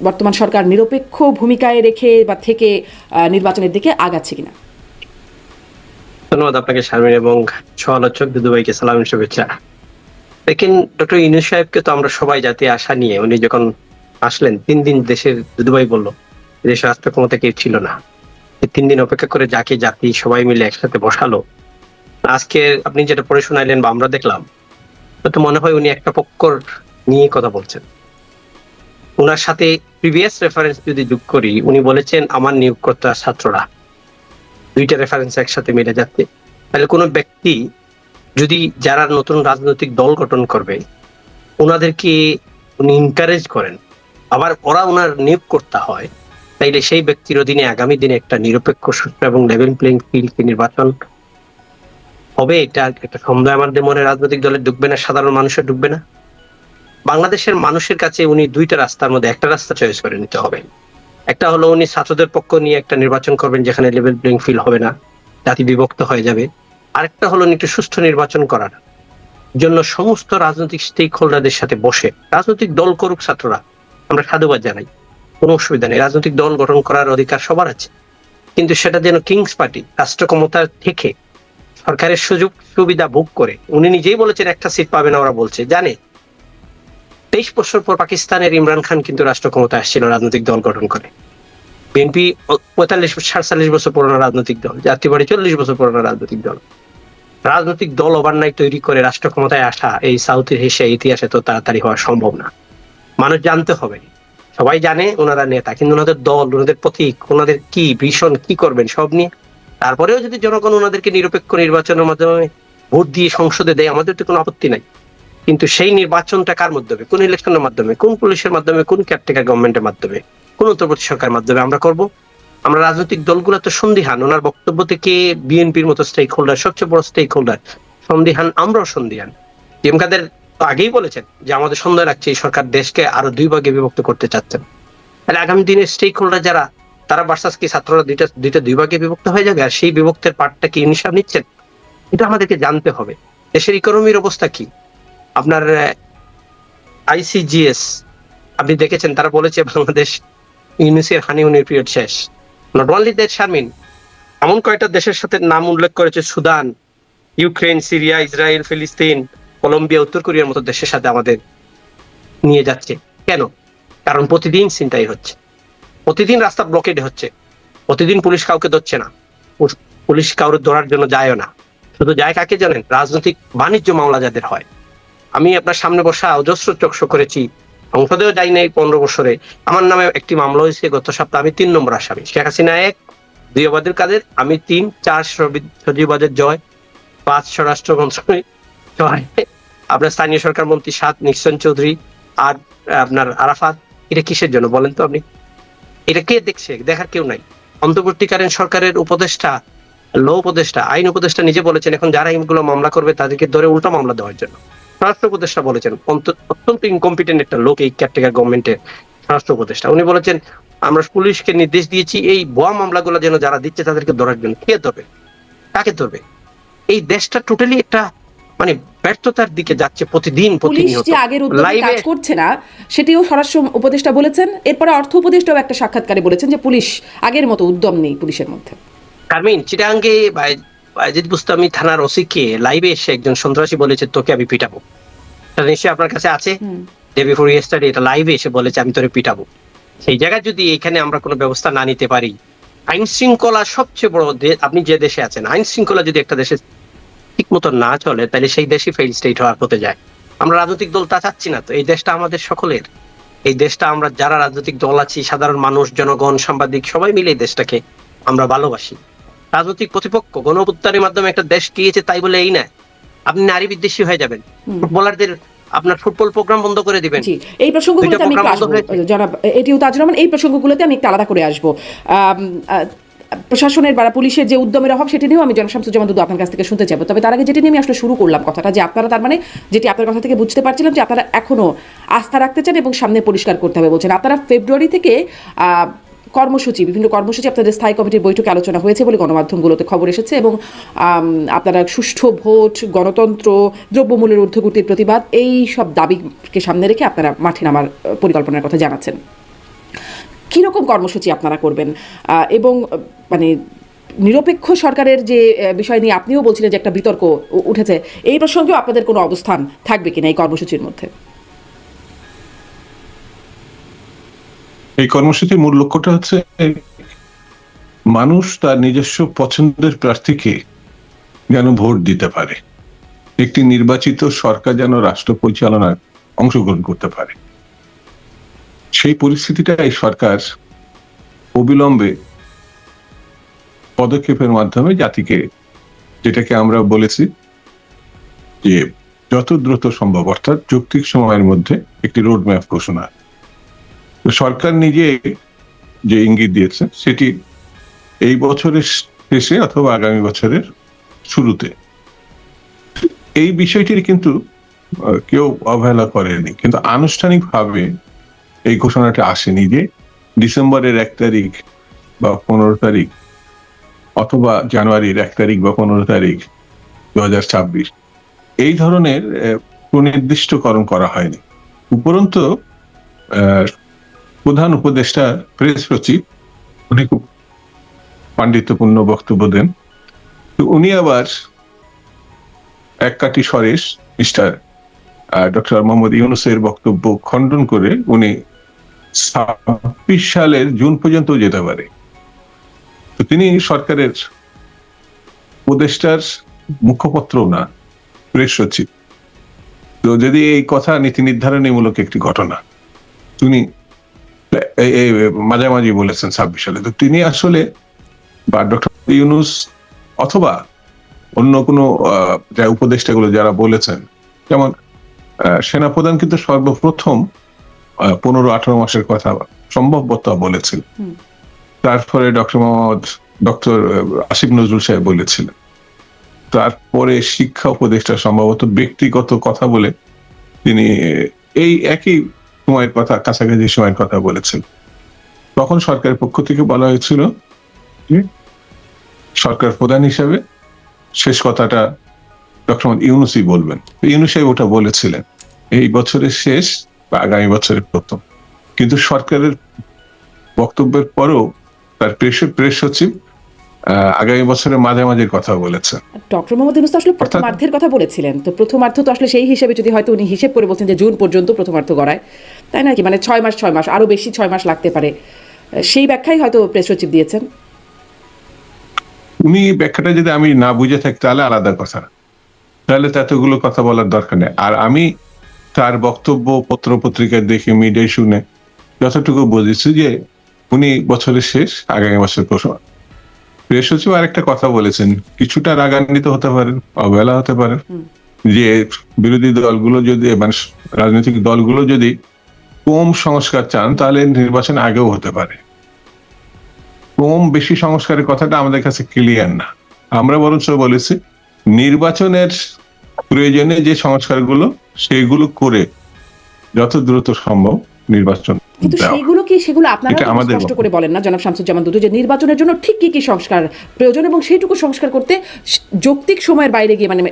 বর্তমান সরকার নিরপেক্ষ ভূমিকায় রেখে বা থেকে নির্বাচনের দিকে আগাচ্ছে কিনা? ধন্যবাদ আপনাকে শারমিন এবং সহ-আলোচক দুদু ভাইকে সালাম শুভেচ্ছা। দেখেন, ডক্টর ইউনূস সাহেবকে তো আমরা সবাই জাতি আশা নিয়ে উনি যখন আসলেন 3 দিন দেশের, দুদু ভাই বলল দেশের রাষ্ট্র ক্ষমতা কেউ ছিল না, 3 দিন অপেক্ষা করে যাকে জাতি সবাই মিলে একসাথে বসালো। আজকে আপনি যেটা পড়ে শোনাইলেন বা আমরা দেখলাম, তো মনে হয় উনি একটা পক্ষর নিয়ে কথা বলছেন। ওনার সাথে প্রিভিয়াস রেফারেন্স যদি যোগ করি, উনি বলেছেন আমার নিয়োগকর্তা ছাত্ররা, দুইটা রেফারেন্স একসাথে মিলে যাচ্ছে। তাহলে কোনো ব্যক্তি যদি যারা নতুন রাজনৈতিক দল গঠন করবে ওনাদেরকে উনি এনকারেজ করেন, আবার ওরা ওনার নিয়োগকর্তা হয়, তাইলে সেই ব্যক্তির অধীনে আগামী দিনে একটা নিরপেক্ষ, সুষ্ঠু এবং লেভেল প্লেইং ফিল্ড নির্বাচন হবে। এটা একটা সন্দেহ আমাদের মনে রাজনৈতিক দলে ঢুকবে না, সাধারণ মানুষের ঢুকবে না। বাংলাদেশের মানুষের কাছে উনি দুইটা রাস্তার মধ্যে একটা রাস্তা চয়েস করে নিতে হবে। একটা হলো উনি ছাত্রদের পক্ষ নিয়ে একটা নির্বাচন করবেন যেখানে লেভেল প্লেইং ফিল্ড হবে না, জাতি বিভক্ত হয়ে যাবে। আরেকটা হলো একটু সুষ্ঠু নির্বাচন করার জন্য সমস্ত রাজনৈতিক স্টেক হোল্ডারদের সাথে বসে রাজনৈতিক দল করুক ছাত্ররা, আমরা সাধুবাদ জানাই, কোনো অসুবিধা নেই, রাজনৈতিক দল গঠন করার অধিকার সবার আছে। কিন্তু সেটা যেন কিংস পার্টি রাষ্ট্র ক্ষমতার থেকে সরকারের সুযোগ সুবিধা ভোগ করে, উনি নিজেই বলেছেন একটা সিট পাবে না, ওরা বলছে জানে। 23 বছর পর পাকিস্তানের ইমরান খান কিন্তু রাষ্ট্র ক্ষমতা আসছিল রাজনৈতিক দল গঠন করে। বিএনপি 45-47 বছর পুরনো রাজনৈতিক দল, জাতীয় পার্টি 40 বছর পুরনো রাজনৈতিক দল। রাজনৈতিক দল ওভারনাইট তৈরি করে রাষ্ট্র ক্ষমতায় আসা এই সাউথ এশিয়া ইতিহাসে তো তাড়াতাড়ি হওয়া সম্ভব না। মানুষ জানতে হবে, সবাই জানে ওনারা নেতা, কিন্তু ওনাদের দল, ওনাদের প্রতীক, ওনাদের কি ভীষণ কি করবেন সব নিয়ে। তারপরেও যদি জনগণ ওনাদেরকে নিরপেক্ষ নির্বাচনের মাধ্যমে ভোট দিয়ে সংসদে দেয়, আমাদের তো কোনো আপত্তি নাই। কিন্তু সেই নির্বাচনটা কার মাধ্যমে, কোন ইলেকশনের মাধ্যমে, কোন পুলিশের মাধ্যমে, কোন কেয়ারটেকার গভর্নমেন্টের মাধ্যমে, কোন অন্তর্বর্তী সরকারের মাধ্যমে আমরা করব? আমরা রাজনৈতিক দলগুলো তো সন্দিহান। ওনার বক্তব্য থেকে বিএনপির মতো স্টেক হোল্ডার, সবচেয়ে বড় স্টেক হোল্ডার সন্দিহান, আমরাও সন্দিহান। কাদের আগেই বলেছেন যে আমাদের সন্দেহ রাখছে এই সরকার দেশকে আরো 2 ভাগে বিভক্ত করতে চাচ্ছেন। তাহলে আগামী দিনে স্টেক হোল্ডার যারা, তারা ভার্সাস কি ছাত্ররা দুইটা 2 ভাগে বিভক্ত হয়ে যাবে? আর সেই বিভক্তের পার্টটা কি ইনসাফ নিচ্ছেন? এটা আমাদেরকে জানতে হবে। দেশের ইকোনমির অবস্থা কি? আপনার ICGS আপনি দেখেছেন, তারা বলেছে বাংলাদেশ ইউনিসের হানিমুনের পিরিয়ড শেষ। নট অনলি দ্যাট শারমিন, এমন কয়েকটা দেশের সাথে নাম উল্লেখ করেছে, সুদান, ইউক্রেন, সিরিয়া, ইসরায়েল, ফিলিস্তিন, কলম্বিয়া, উত্তর কোরিয়ার মতো দেশের সাথে আমাদের নিয়ে যাচ্ছে। কেন? কারণ প্রতিদিন ছিনতাই হচ্ছে, প্রতিদিন রাস্তা ব্লকেড হচ্ছে, প্রতিদিন পুলিশ কাউকে ধরছে না, পুলিশ কাউকে ধরার জন্য যায়ও না। শুধু যায় কাকে জানেন? রাজনৈতিক বাণিজ্য মামলা যাদের হয়। আমি আপনার সামনে বসা অজস্র চক্ষু করেছি, সংসদেও যাই নাই 15 বছরে। আমার নামে একটি মামলা হয়েছে গত সপ্তাহে, আমি 3 নম্বর আসামি। শেখ হাসিনা 1, 2 অবাধের কাদের, আমি 3, 4 সজীবাদের জয়, 5 স্বরাষ্ট্রমন্ত্রী, 6 আপনার স্থানীয় সরকার মন্ত্রী, 7 নিক্সন চৌধুরী, 8 আপনার আরাফাত। এটা কিসের জন্য বলেন তো আপনি? এটা কে দেখছে? দেখার কেউ নাই। অন্তর্বর্তীকালীন সরকারের উপদেষ্টা, ল উপদেষ্টা, আইন উপদেষ্টা নিজে বলেছেন এখন যারা এগুলো মামলা করবে তাদেরকে ধরে উল্টা মামলা দেওয়ার জন্য। স্বরাষ্ট্র উপদেষ্টা বলেছেন, অত্যন্ত ইনকম্পিটেন্ট একটা লোক এই কেয়ারটেকার গভর্নমেন্টের স্বরাষ্ট্র উপদেষ্টা, উনি বলেছেন আমরা পুলিশকে নির্দেশ দিয়েছি এই ভুয়া মামলাগুলো যেন যারা দিচ্ছে তাদেরকে ধরার জন্য। কে ধরবে? কাকে ধরবে? এই দেশটা টোটালি একটা মানে ব্যর্থতার দিকে যাচ্ছে প্রতিদিন। পুলিশ যে আগের উদ্যোগে কাজ করছে না সেটিও স্বরাষ্ট্র উপদেষ্টা বলেছেন। এরপরে অর্থ উপদেষ্টাও একটা সাক্ষাৎকারে বলেছেন যে পুলিশ আগের মতো উদ্যম নেই পুলিশের মধ্যে। শারমিন, চিটাগাঙ্গে বাইজিদ বুস্তামি থানার ওসিকে লাইভে এসে একজন সন্ত্রাসী বলেছে তোকে আমি পিটাবো। এটা নিশ্চয়ই আপনার কাছে আছে, ডে বিফোর ইয়েস্টারডে এটা লাইভে এসে বলেছে আমি তোরে পিটাবো। সেই জায়গায় যদি এখানে আমরা কোনো ব্যবস্থা না নিতে পারি, আইন শৃঙ্খলা সবচেয়ে বড়, আপনি যে দেশে আছেন, আইন শৃঙ্খলা যদি একটা দেশে ঠিক মতো না চলে তাহলে সেই দেশই ফেইল স্টেট হতে যায়। আমরা রাজনৈতিক দল তা চাচ্ছি না তো। এই দেশটা আমাদের সকলের, এই দেশটা আমরা যারা রাজনৈতিক দল আছি, সাধারণ মানুষ, জনগণ, সাংবাদিক সবাই মিলে এই দেশটাকে আমরা ভালোবাসি। রাজনৈতিক প্রতিপক্ষ গণঅভ্যুত্থানের মাধ্যমে একটা দেশ গিয়েছে তাই বলে এই না আপনি নারী বিদ্বেষী হয়ে যাবেন, ফুটবলারদের আপনার ফুটবল প্রোগ্রাম বন্ধ করে দিবেন। এই প্রসঙ্গগুলোতে আমি আসবো জনাব এটিউ তাজুর রহমান, এই প্রসঙ্গগুলোতে আমি একটু আলাদা করে আসবো। প্রশাসনের বা পুলিশের যে উদ্যমের অভাব সেটি নিয়েও আমি জনাব শামসুজ্জামান দুদু আপনার কাছ থেকে শুনতে চাইবো। তবে তার আগে যেটি নিয়ে আমি আসলে শুরু করলাম কথাটা, যে আপনারা তার মানে যেটি আপনার কথা থেকে বুঝতে পারছিলাম যে আপনারা এখনো আস্থা রাখতে চান এবং সামনে পরিষ্কার করতে হবে বলছেন। আপনারা ফেব্রুয়ারি থেকে কর্মসূচি, বিভিন্ন কর্মসূচি আপনাদের স্থায়ী কমিটির বৈঠকে আলোচনা হয়েছে বলে গণমাধ্যমগুলোতে খবর এসেছে, এবং আপনারা সুষ্ঠু ভোট, গণতন্ত্র, দ্রব্যমূল্যের ঊর্ধ্বগতির প্রতিবাদ, এই সব দাবিকে সামনে রেখে আপনারা মাঠে নামার পরিকল্পনার কথা জানাচ্ছেন। কীরকম কর্মসূচি আপনারা করবেন, এবং মানে নিরপেক্ষ সরকারের যে বিষয় নিয়ে আপনিও বলছিলেন যে একটা বিতর্ক উঠেছে, এই প্রসঙ্গেও আপনাদের কোনো অবস্থান থাকবে কিনা এই কর্মসূচির মধ্যে? এই কর্মসূচির মূল লক্ষ্যটা হচ্ছে মানুষ তার নিজস্ব পছন্দের প্রার্থীকে যেন ভোট দিতে পারে, একটি নির্বাচিত সরকার যেন রাষ্ট্র পরিচালনায় অংশগ্রহণ করতে পারে। সেই পরিস্থিতিটা এই সরকার অবিলম্বে পদক্ষেপের মাধ্যমে জাতিকে, যেটাকে আমরা বলেছি যে যত দ্রুত সম্ভব, অর্থাৎ যৌক্তিক সময়ের মধ্যে একটি রোড ম্যাপ ঘোষণা। সরকার নিজে যে ইঙ্গিত দিয়েছে সেটি এই বছরের শেষে অথবা আগামী বছরের শুরুতে। এই বিষয়টির কিন্তু কেউ অবহেলা করেনি, কিন্তু আনুষ্ঠানিকভাবে এই ঘোষণাটা আসেনি যে ডিসেম্বরের 1 তারিখ বা 15 তারিখ অথবা জানুয়ারির 1 তারিখ বা 15 তারিখ 2026 এই ধরনের সুনির্দিষ্টকরণ করা হয়নি। উপরন্তু প্রধান উপদেষ্টা প্রেস সচিব উনি খুব পাণ্ডিত্যপূর্ণ বক্তব্য দেন। তো উনি আবার এক কাটি সরেশ মিস্টার ডক্টর মোহাম্মদ ইউনূসের বক্তব্য খণ্ডন করে উনি 26 সালের জুন পর্যন্ত যেতে পারে। তো তিনি সরকারের উপদেষ্টার মুখপত্র না, প্রেস সচিব। তো যদি এই কথা নীতি নির্ধারণীমূলক একটি ঘটনা তিনি মাঝামাঝি বলেছেন 26 সালে, তো তিনি আসলে বা ডক্টর ইউনূস অথবা অন্য কোনো উপদেষ্টাগুলো যারা বলেছেন, যেমন সেনাপ্রধান কিন্তু সর্বপ্রথম 15-18 মাসের কথা সম্ভবত বলেছিল, তারপরে ডক্টর আসিফ নজরুল সাহেব বলেছিলেন, তারপরে শিক্ষা উপদেষ্টা সম্ভবত ব্যক্তিগত কথা বলে তিনি এই একই সময়ের কথা, কাছাকাছি সময়ের কথা বলেছেন। তখন সরকারের পক্ষ থেকে বলা হয়েছিল যে সরকার প্রধান হিসেবে শেষ কথাটা ডক্টর ইউনূসই বলবেন। ইউনূস সাহেব ওটা বলেছিলেন এই বছরের শেষ বা আগামী বছরের প্রথম, কিন্তু সরকারের বক্তব্যের পরেও তার প্রেস সচিব আগামী বছরের মাঝামাঝির কথা বলেছেন। ডক্টর মোহাম্মদ ইউনূস আসলে প্রথমার্ধের কথা বলেছিলেন, তো প্রথমার্ধ তো আসলে সেই হিসেবে যদি হয়তো উনি হিসেব করে বলছেন যে জুন পর্যন্ত প্রথমার্ধ গড়ায়, তাই নাকি? মানে 6 মাস আরো বেশি 6 মাস লাগতে পারে, সেই ব্যাখ্যাই হয়তো প্রেস সচিব দিয়েছেন। উনি ব্যাখ্যাটা যদি আমি না বুঝে থাকি তাহলে আলাদা কথা, তাহলে এতগুলো কথা বলার দরকার নেই। আর আমি তার বক্তব্য পত্র পত্রিকায় দেখে মিডিয়ায় শুনে যতটুকু বুঝেছি যে উনি বছরের শেষ আগামী বছর ঘোষণা। প্রেস সচিব আরেকটা কথা বলেছেন, কিছুটা রাগান্বিত হতে পারেন, অবহেলা হতে পারেন, যে বিরোধী দলগুলো যদি মানে রাজনৈতিক দলগুলো যদি কম সংস্কার চান তাহলে নির্বাচন আগেও হতে পারে। কম বেশি সংস্কারের কথাটা আমাদের কাছে ক্লিয়ার না। আমরা বরঞ্চ বলেছি নির্বাচনের প্রয়োজনে যে সংস্কারগুলো সেগুলো করে যত দ্রুত সম্ভব নির্বাচন। কিন্তু সেগুলো আপনারা স্পষ্ট করে বলেন না জনাব শামসুজ্জামান দুদু, যে নির্বাচনের জন্য ঠিক কি সংস্কার প্রয়োজন এবং সেইটুকু সংস্কার করতে যৌক্তিক সময়ের বাইরে গিয়ে, মানে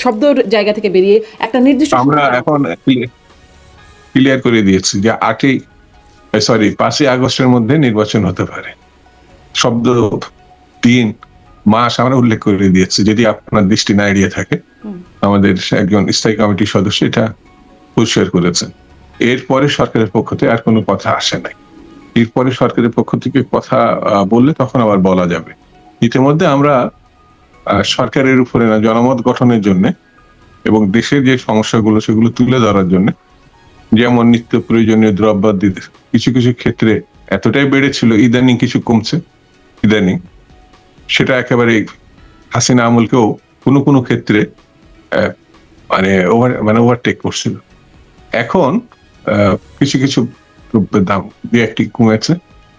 শব্দের জায়গা থেকে বেরিয়ে একটা নির্দিষ্ট। আমরা এখন ক্লিয়ার করে দিয়েছি যে 5ই আগস্টের মধ্যে নির্বাচন হতে পারে। শব্দ, দিন, মাস আমরা উল্লেখ করে দিয়েছি, যদি আপনার দৃষ্টি না এড়িয়ে থাকে। আমাদের একজন স্থায়ী কমিটির সদস্য এটা পরিষ্কার করেছেন। এরপরে সরকারের পক্ষ থেকে আর কোনো কথা আসে নাই। এরপরে সরকারের পক্ষ থেকে কথা বললে তখন আবার বলা যাবে। ইতিমধ্যে আমরা সরকারের উপরে না, জনমত গঠনের জন্য এবং দেশের যে সমস্যাগুলো সেগুলো তুলে ধরার জন্য, যেমন নিত্য প্রয়োজনীয় দ্রব্যাদি কিছু কিছু ক্ষেত্রে এতটাই বেড়েছিল, ইদানিং কিছু কমছে, ইদানিং সেটা একেবারে হাসিনা আমলকেও কোনো কোনো ক্ষেত্রে মানে ওভারটেক করছিল। এখন কিছু কিছু দাম একটি কমেছে।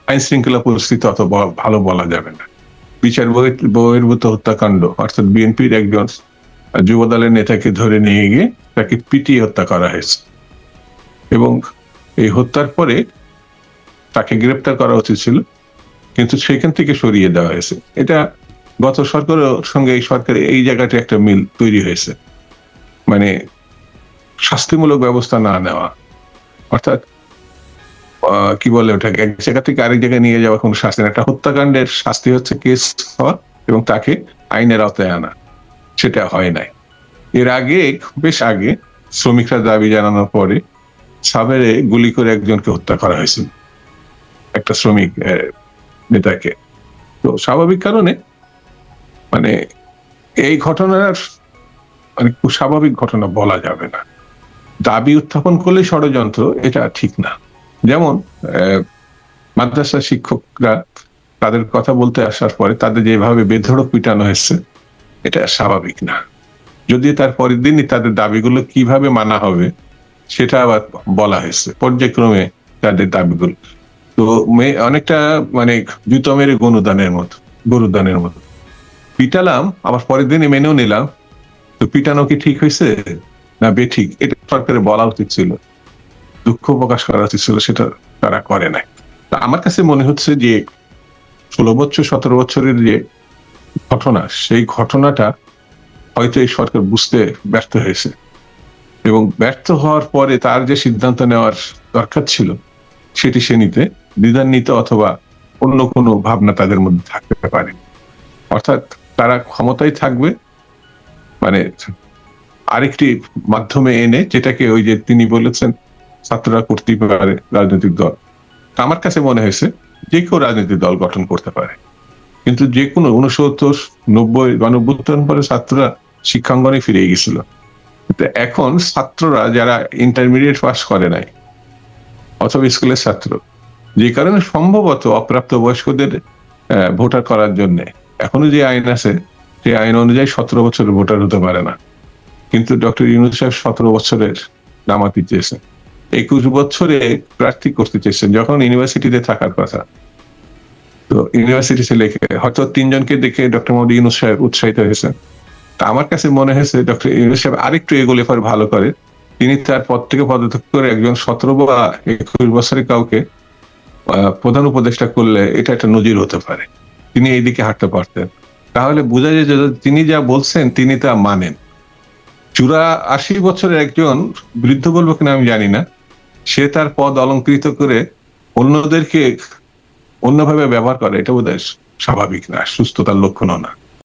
আইন শৃঙ্খলা পরিস্থিতি অত ভালো বলা যাবে না। বিচার বহির্ভূত হত্যাকাণ্ড, অর্থাৎ বিএনপির একজন যুব দলের নেতাকে ধরে নিয়ে গিয়ে তাকে পিটিয়ে হত্যা করা হয়েছে এবং এই হত্যার পরে তাকে গ্রেপ্তার করা উচিত ছিল, কিন্তু সেখান থেকে সরিয়ে দেওয়া হয়েছে। এটা গত সরকারের সঙ্গে এই সরকারের এই জায়গাটা একটা মিল তৈরি হয়েছে, মানে শাস্তিমূলক ব্যবস্থা না নেওয়া, অর্থাৎ কি বলে ওটাকে, এক জায়গা থেকে আরেক জায়গায় নিয়ে যাওয়া কোনো শাস্তি না। একটা হত্যাকাণ্ডের শাস্তি হচ্ছে কেস হওয়া এবং তাকে আইনের আওতায় আনা, সেটা হয় নাই। এর আগে, বেশ আগে, শ্রমিকরা দাবি জানানোর পরে সাভারে গুলি করে একজনকে হত্যা করা হয়েছিল, একটা শ্রমিক নেতাকে। তো স্বাভাবিক কারণে মানে এই ঘটনার মানে খুব স্বাভাবিক ঘটনা বলা যাবে না। দাবি উত্থাপন করলে ষড়যন্ত্র, এটা ঠিক না। যেমন মাদ্রাসা শিক্ষকরা তাদের কথা বলতে আসার পরে তাদের যেভাবে বেধড়ক পিটানো হয়েছে, এটা স্বাভাবিক না। যদি তার পরের দিনই তাদের দাবিগুলো কিভাবে মানা হবে সেটা আবার বলা হয়েছে পর্যায়ক্রমে তাদের দাবিগুলো। তো অনেকটা মানে জুতো মেরে গরুদানের মতো পিটালাম, আবার পরের দিনই মেনেও নিলাম। তো পিটানো কি ঠিক হয়েছে না বেঠিক, এটা সরকারের বলা উচিত ছিল, দুঃখ প্রকাশ করা উচিত ছিল, সেটা তারা করে নাই। আমার কাছে মনে হচ্ছে যে 16 বছর 17 বছরের যে ঘটনা, সেই ঘটনাটা হয়তো এই সরকার বুঝতে ব্যর্থ হয়েছে, এবং ব্যর্থ হওয়ার পরে তার যে সিদ্ধান্ত নেওয়ার দরকার ছিল সেটি সে নিতে দ্বিধান্বিত, অথবা অন্য কোনো ভাবনা তাদের মধ্যে থাকতে পারে। অর্থাৎ তারা ক্ষমতায় থাকবে মানে আরেকটি মাধ্যমে এনে, যেটাকে ওই যে তিনি বলেছেন ছাত্ররা করতেই পারে রাজনৈতিক দল। আমার কাছে মনে হয়েছে যে কেউ রাজনৈতিক দল গঠন করতে পারে, কিন্তু যে কোনো 69, 90 গণঅভ্যুত্থান পরে ছাত্ররা শিক্ষাঙ্গনে ফিরে গেছিল। এখন ছাত্ররা যারা ইন্টারমিডিয়েট পাস করে নাই অথবা স্কুলের ছাত্র, যে কারণে সম্ভবত অপ্রাপ্ত বয়স্কদের ভোটার করার জন্য এখনো যে আইন আছে, সেই আইন অনুযায়ী 17 বছরের ভোটার হতে পারে না। কিন্তু ডক্টর ইউনূস সাহেব 17 বছরের নামাতে চেয়েছেন, 21 বছরে প্রার্থী করতে চেয়েছেন, যখন ইউনিভার্সিটিতে থাকার কথা। তো ইউনিভার্সিটি ছেলেকে হয়তো 3 জনকে দেখে ডক্টর মোহাম্মদ ইউনূস সাহেব উৎসাহিত হয়েছেন। তা আমার কাছে মনে হয়েছে ডক্টর ইউনূস সাহেব আরেকটু এগোলে পরে ভালো করে, তিনি তার পদ থেকে পদত্যাগ করে একজন 17 বা 21 বছরের কাউকে প্রধান উপদেষ্টা করলে এটা একটা নজির হতে পারে। তিনি এইদিকে হাঁটতে পারতেন, তাহলে বোঝা যায় যে তিনি যা বলছেন তিনি তা মানেন। 84 বছরের একজন বৃদ্ধ বলবো কিনা আমি জানি না, সে তার পদ অলংকৃত করে অন্যদেরকে অন্যভাবে ব্যবহার করে, এটা বোধহয় স্বাভাবিক না, সুস্থতার লক্ষণও না।